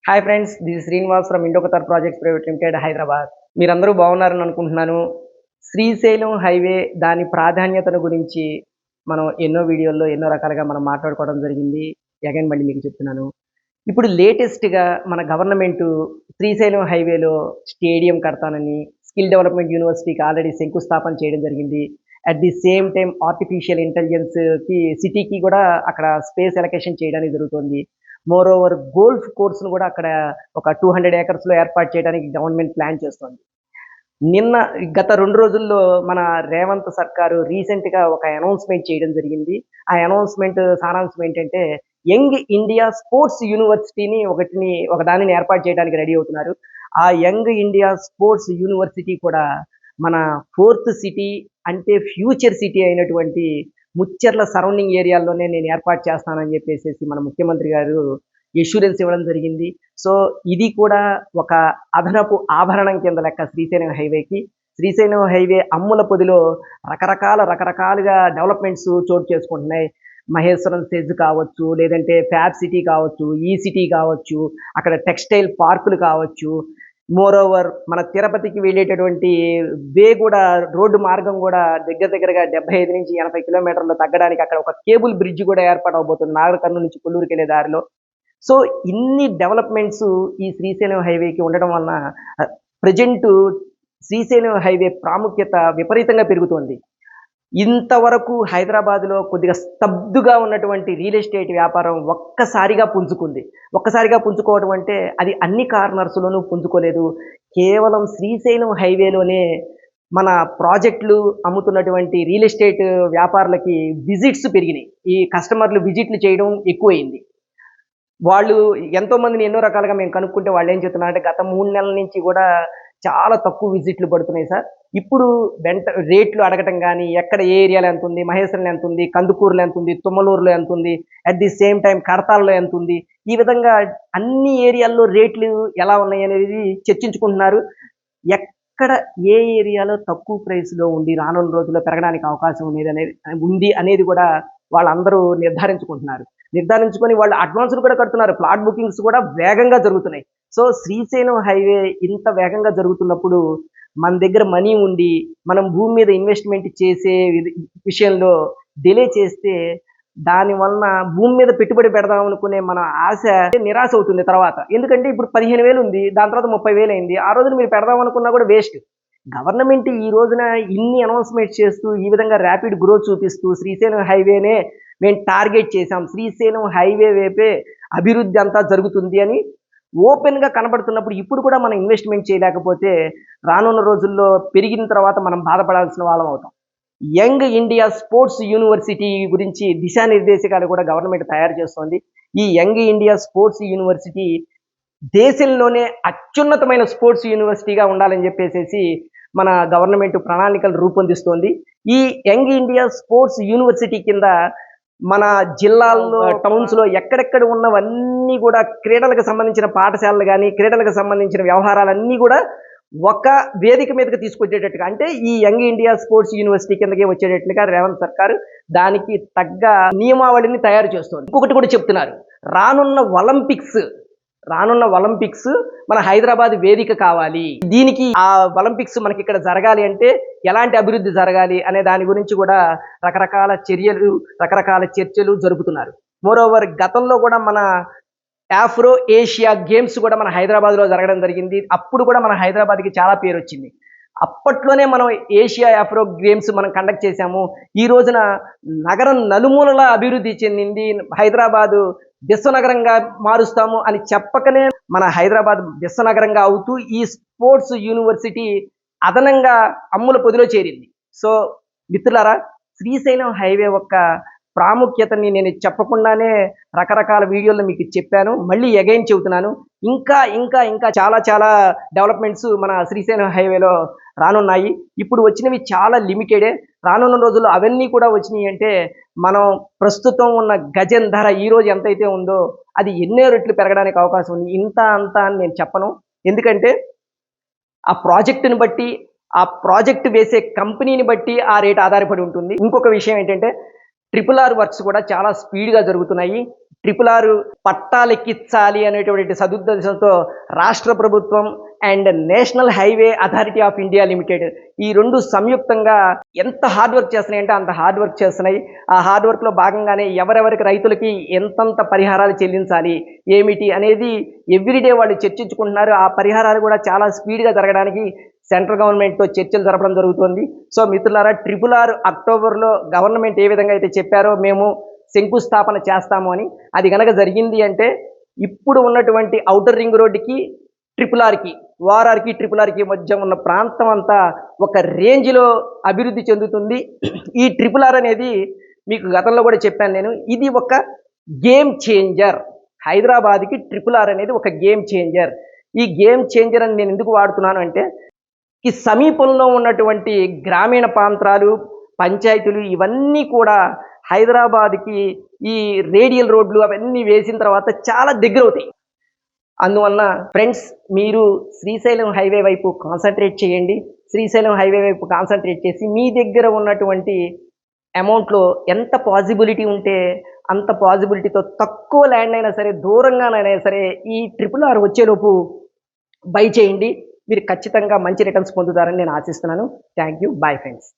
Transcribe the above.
Hi friends, this Srinivas from Indoqatar projects private limited Hyderabad. మీరందరూ బాగున్నారని అనుకుంటున్నాను. శ్రీశైలం హైవే దాని ప్రాధాన్యతను గురించి మనం ఎన్నో వీడియోల్లో ఎన్నో రకాలుగా మనం మాట్లాడుకోవడం జరిగింది. అగైన్ మళ్ళీ మీకు చెప్తున్నాను. ఇప్పుడు లేటెస్ట్‌గా మన గవర్నమెంటు శ్రీశైలం హైవేలో స్టేడియం కడతానని, స్కిల్ డెవలప్‌మెంట్ యూనివర్సిటీకి ఆల్రెడీ శంకుస్థాపన చేయడం జరిగింది. At the same time artificial ఇంటెలిజెన్స్‌కి సిటీకి కూడా అక్కడ స్పేస్ అలొకేషన్ చేయడానికి జరుగుతోంది. మోరోవర్ గోల్ఫ్ కోర్స్‌ను కూడా అక్కడ ఒక 200 ఏకర్స్‌లో ఏర్పాటు చేయడానికి గవర్నమెంట్ ప్లాన్ చేస్తోంది. నిన్న గత 2 రోజుల్లో మన రేవంత్ సర్కారు రీసెంట్‌గా ఒక అనౌన్స్‌మెంట్ చేయడం జరిగింది. ఆ అనౌన్స్‌మెంట్ సారాంశం ఏంటంటే, యంగ్ ఇండియా స్పోర్ట్స్ యూనివర్సిటీని ఒకదానిని ఏర్పాటు చేయడానికి రెడీ అవుతున్నారు. ఆ యంగ్ ఇండియా స్పోర్ట్స్ యూనివర్సిటీ కూడా మన ఫోర్త్ సిటీ అంటే ఫ్యూచర్ సిటీ అయినటువంటి ముచ్చెర్ల సరౌండింగ్ ఏరియాల్లోనే నేను ఏర్పాటు చేస్తానని చెప్పేసేసి మన ముఖ్యమంత్రి గారు ఎష్యూరెన్స్ ఇవ్వడం జరిగింది. సో, ఇది కూడా ఒక అదనపు ఆభరణం కింద లెక్క శ్రీశైలం హైవేకి. శ్రీశైలం హైవే అమ్ముల పొదిలో రకరకాలుగా డెవలప్‌మెంట్స్ చోటు చేసుకుంటున్నాయి. మహేశ్వరం సెజ్ కావచ్చు, లేదంటే ఫ్యాబ్ సిటీ కావచ్చు, ఈ సిటీ కావచ్చు, అక్కడ టెక్స్‌టైల్ పార్కులు కావచ్చు. మోరోవర్ మన తిరుపతికి వెళ్ళేటటువంటి కూడా రోడ్డు మార్గం కూడా దగ్గరగా 75-80 కిలోమీటర్లు తగ్గడానికి అక్కడ ఒక కేబుల్ బ్రిడ్జ్ కూడా ఏర్పాటవబోతుంది. నాగర్ కర్నూల్ నుంచి కొల్లూరుకెళ్ళే దారిలో. సో, ఇన్ని డెవలప్‌మెంట్స్ ఈ శ్రీశైలం హైవేకి ఉండడం వలన ప్రెజెంటు శ్రీశైలం హైవే ప్రాముఖ్యత విపరీతంగా పెరుగుతోంది. ఇంతవరకు హైదరాబాద్‌లో కొద్దిగా స్తబ్దుగా ఉన్నటువంటి రియల్ ఎస్టేట్ వ్యాపారం ఒక్కసారిగా పుంజుకుంది. ఒక్కసారిగా పుంజుకోవడం అంటే అది అన్ని కార్నర్స్‌లోనూ పుంజుకోలేదు. కేవలం శ్రీశైలం హైవేలోనే మన ప్రాజెక్టులు అమ్ముతున్నటువంటి రియల్ ఎస్టేట్ వ్యాపారులకి విజిట్స్ పెరిగినాయి. ఈ కస్టమర్లు విజిట్లు చేయడం ఎక్కువయింది. వాళ్ళు ఎంతోమందిని ఎన్నో రకాలుగా మేము కనుక్కుంటే వాళ్ళేం చెప్తున్నారంటే, గత 3 నెలల నుంచి గూడా చాలా తక్కువ విజిట్లు పడుతున్నాయి సార్. ఇప్పుడు రేట్లు అడగటం గానీ, ఎక్కడ ఏ ఏరియాలో ఎంతుంది, మహేశ్వరంలో ఎంతుంది, కందుకూరులో ఎంతుంది, తుమ్మలూరులో ఎంతుంది, అట్ ది సేమ్ టైమ్ కడతాల్లో ఎంతుంది, ఈ విధంగా అన్ని ఏరియాల్లో రేట్లు ఎలా ఉన్నాయనేది చర్చించుకుంటున్నారు. ఎక్కడ ఏ ఏరియాలో తక్కువ ప్రైస్‌లో ఉండి రానున్న రోజుల్లో పెరగడానికి అవకాశం ఉంది అనేది కూడా వాళ్ళందరూ నిర్ధారించుకుంటున్నారు. నిర్ధారించుకొని వాళ్ళు అడ్వాన్స్‌లు కూడా కడుతున్నారు. ప్లాట్ బుకింగ్స్ కూడా వేగంగా జరుగుతున్నాయి. సో, శ్రీశైలం హైవే ఇంత వేగంగా జరుగుతున్నప్పుడు మన దగ్గర మనీ ఉండి, మనం భూమి మీద ఇన్వెస్ట్‌మెంట్ చేసే విషయంలో డిలే చేస్తే దాని వలన భూమి మీద పెట్టుబడి పెడదాం అనుకునే మన ఆశ నిరాశ అవుతుంది తర్వాత. ఎందుకంటే ఇప్పుడు 15,000 ఉంది. దాని తర్వాత 30,000 అయింది. ఆ రోజున మీరు పెడదాం అనుకున్నా కూడా వేస్ట్. గవర్నమెంట్ ఈ రోజున ఇన్ని అనౌన్స్‌మెంట్స్ చేస్తూ, ఈ విధంగా ర్యాపిడ్ గ్రోత్ చూపిస్తూ శ్రీశైలం హైవేనే మేము టార్గెట్ చేశాం. శ్రీశైలం హైవే వైపే అభివృద్ధి అంతా జరుగుతుంది అని ఓపెన్‌గా కనబడుతున్నప్పుడు ఇప్పుడు కూడా మనం ఇన్వెస్ట్‌మెంట్ చేయలేకపోతే రానున్న రోజుల్లో పెరిగిన తర్వాత మనం బాధపడాల్సిన వాళ్ళం అవుతాం. యంగ్ ఇండియా స్పోర్ట్స్ యూనివర్సిటీ గురించి దిశానిర్దేశకాలు కూడా గవర్నమెంట్ తయారు చేస్తోంది. ఈ యంగ్ ఇండియా స్పోర్ట్స్ యూనివర్సిటీ దేశంలోనే అత్యున్నతమైన స్పోర్ట్స్ యూనివర్సిటీగా ఉండాలని చెప్పేసేసి మన గవర్నమెంట్ ప్రణాళికలు రూపొందిస్తోంది. ఈ యంగ్ ఇండియా స్పోర్ట్స్ యూనివర్సిటీ కింద మన జిల్లాల్లో, టౌన్స్‌లో ఎక్కడెక్కడ ఉన్నవన్నీ కూడా క్రీడలకు సంబంధించిన పాఠశాలలు గానీ, క్రీడలకు సంబంధించిన వ్యవహారాలన్నీ కూడా ఒక వేదిక మీదకి తీసుకొచ్చేటట్టుగా, అంటే ఈ యంగ్ ఇండియా స్పోర్ట్స్ యూనివర్సిటీ కిందకే వచ్చేటట్లుగా రేవంత్ సర్కారు దానికి తగ్గ నియమావళిని తయారు చేస్తోంది. ఇంకొకటి కూడా చెప్తున్నారు. రానున్న ఒలింపిక్స్ మన హైదరాబాద్ వేదిక కావాలి. దీనికి ఆ ఒలింపిక్స్ మనకి ఇక్కడ జరగాలి అంటే ఎలాంటి అభివృద్ధి జరగాలి అనే దాని గురించి కూడా రకరకాల చర్చలు జరుపుతున్నారు. మోరోవర్ గతంలో కూడా మన ఆఫ్రో ఏషియా గేమ్స్ కూడా మన హైదరాబాద్‌లో జరగడం జరిగింది. అప్పుడు కూడా మన హైదరాబాద్‌కి చాలా పేరొచ్చింది. అప్పట్లోనే మనం ఏషియా ఆఫ్రో గేమ్స్ మనం కండక్ట్ చేశాము. ఈ రోజున నగరం నలుమూలలా అభివృద్ధి చెందింది. హైదరాబాదు విశ్వనగరంగా మారుస్తాము అని చెప్పకనే మన హైదరాబాద్ విశ్వనగరంగా అవుతూ ఈ స్పోర్ట్స్ యూనివర్సిటీ అదనంగా అమ్ముల పొదిలో చేరింది. సో, మిత్రులారా, శ్రీశైలం హైవే యొక్క ప్రాముఖ్యతని నేను చెప్పకుండానే రకరకాల వీడియోల్లో మీకు చెప్పాను. మళ్ళీ అగైన్ చెబుతున్నాను. ఇంకా చాలా డెవలప్‌మెంట్స్ మన శ్రీశైలం హైవేలో రానున్నాయి. ఇప్పుడు వచ్చినవి చాలా లిమిటెడే. రానున్న రోజుల్లో అవన్నీ కూడా వచ్చినాయి అంటే మనం ప్రస్తుతం ఉన్న గజం ధర ఈరోజు ఎంతైతే ఉందో అది ఎన్నో రెట్లు పెరగడానికి అవకాశం ఉంది. అంత అని నేను చెప్పను. ఎందుకంటే ఆ ప్రాజెక్టుని బట్టి, ఆ ప్రాజెక్ట్ వేసే కంపెనీని బట్టి ఆ రేట్ ఆధారపడి ఉంటుంది. ఇంకొక విషయం ఏంటంటే RRR వర్క్స్ కూడా చాలా స్పీడ్‌గా జరుగుతున్నాయి. RRR పట్టాలెక్కించాలి అనేటువంటి సదుద్దేశంతో రాష్ట్ర ప్రభుత్వం and national highway authority of India limited ఈ రెండు సంయుక్తంగా ఎంత హార్డ్ వర్క్ చేస్తున్నాయంటే అంత హార్డ్ వర్క్ చేస్తున్నాయి. ఆ హార్డ్ వర్క్లో భాగంగానే ఎవరెవరికి రైతులకి ఎంతంత పరిహారాలు చెల్లించాలి ఏమిటి అనేది ఎవ్రీడే వాళ్ళు చర్చించుకుంటున్నారు. ఆ పరిహారాలు కూడా చాలా స్పీడ్గా జరగడానికి సెంట్రల్ గవర్నమెంట్తో చర్చలు జరపడం జరుగుతుంది. సో మిత్రులారా, RRR అక్టోబర్లో గవర్నమెంట్ ఏ విధంగా అయితే చెప్పారో మేము శంకుస్థాపన చేస్తాము అని, అది కనుక జరిగింది అంటే ఇప్పుడు ఉన్నటువంటి ఔటర్ రింగ్ రోడ్డుకి RRRకి మధ్య ఉన్న ప్రాంతం అంతా ఒక రేంజ్లో అభివృద్ధి చెందుతుంది. ఈ RRR అనేది మీకు గతంలో కూడా చెప్పాను నేను, ఇది ఒక గేమ్ చేంజర్. హైదరాబాద్కి RRR అనేది ఒక గేమ్ చేంజర్. ఈ గేమ్ చేంజర్ అని నేను ఎందుకు వాడుతున్నాను అంటే, ఈ సమీపంలో ఉన్నటువంటి గ్రామీణ ప్రాంతాలు, పంచాయతీలు ఇవన్నీ కూడా హైదరాబాద్కి ఈ రేడియల్ రోడ్లు అవన్నీ వేసిన తర్వాత చాలా దగ్గర అవుతాయి. అందువలన ఫ్రెండ్స్, మీరు శ్రీశైలం హైవే వైపు కాన్సన్ట్రేట్ చేయండి. శ్రీశైలం హైవే వైపు కాన్సన్ట్రేట్ చేసి మీ దగ్గర ఉన్నటువంటి అమౌంట్లో ఎంత పాజిబిలిటీ ఉంటే అంత పాజిబిలిటీతో తక్కువ ల్యాండ్ అయినా సరే, దూరంగానైనా సరే ఈ RRR వచ్చేలోపు బై చేయండి. మీరు ఖచ్చితంగా మంచి రిటర్న్స్ పొందుతారని నేను ఆశిస్తున్నాను. Thank you. Bye friends.